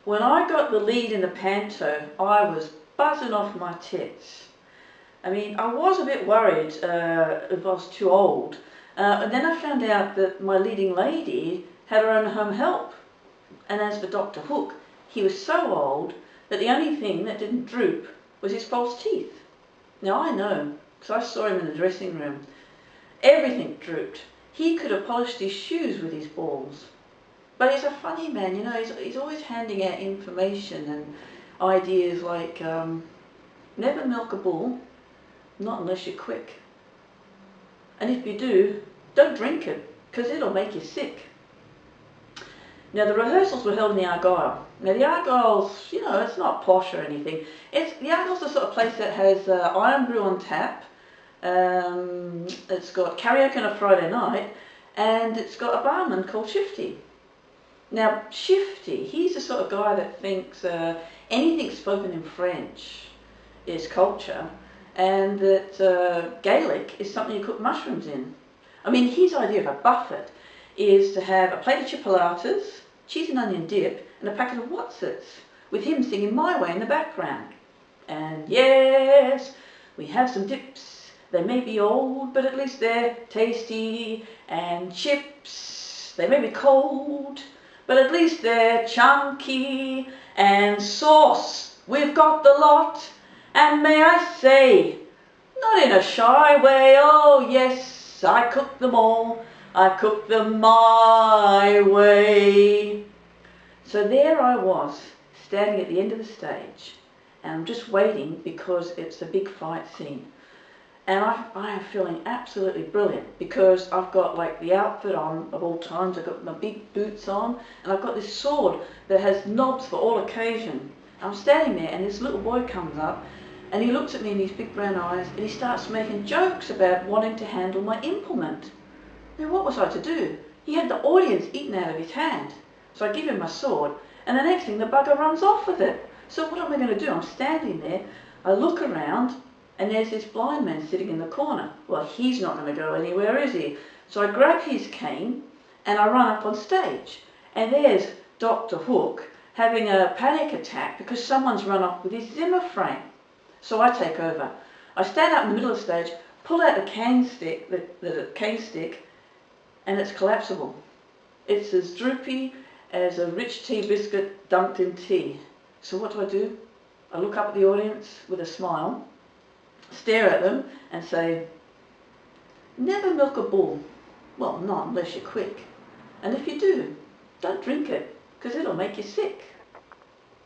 When I got the lead in the panto, I was buzzing off my tits. I mean, I was a bit worried if I was too old. And then I found out that my leading lady had her own home help. And as for Dr. Hook, he was so old that the only thing that didn't droop was his false teeth. Now I know, because I saw him in the dressing room. Everything drooped. He could have polished his shoes with his balls. But he's a funny man, you know, he's always handing out information and ideas like, never milk a bull, not unless you're quick. And if you do, don't drink it, because it'll make you sick. Now the rehearsals were held in the Argyle. Now the Argyle's, you know, it's not posh or anything. The Argyle's the sort of place that has iron brew on tap. It's got karaoke on a Friday night, and it's got a barman called Shifty. Now Shifty, he's the sort of guy that thinks anything spoken in French is culture, and that Gaelic is something you cook mushrooms in. I mean, his idea of a buffet is to have a plate of chipolatas, cheese and onion dip, and a packet of Wotsits, with him singing My Way in the background. And yes, we have some dips. They may be old, but at least they're tasty. And chips, they may be cold, but at least they're chunky. And sauce, we've got the lot. And may I say, not in a shy way, oh yes, I cook them all. I cook them my way. So there I was, standing at the end of the stage, and I'm just waiting because it's a big fight scene. And I am feeling absolutely brilliant because I've got like the outfit on of all times. I've got my big boots on, and I've got this sword that has knobs for all occasion. I'm standing there, and this little boy comes up, and he looks at me in his big brown eyes, and he starts making jokes about wanting to handle my implement. Now what was I to do? He had the audience eaten out of his hand. So I give him my sword, and the next thing the bugger runs off with it. So what am I going to do? I'm standing there, I look around, and there's this blind man sitting in the corner. Well, he's not going to go anywhere, is he? So I grab his cane, and I run up on stage. And there's Dr. Hook having a panic attack because someone's run off with his Zimmer frame. So I take over. I stand up in the middle of the stage, pull out the cane stick, and it's collapsible. It's as droopy as a rich tea biscuit dunked in tea. So what do? I look up at the audience with a smile, stare at them and say, never milk a bull. Well, not unless you're quick. And if you do, don't drink it, because it'll make you sick.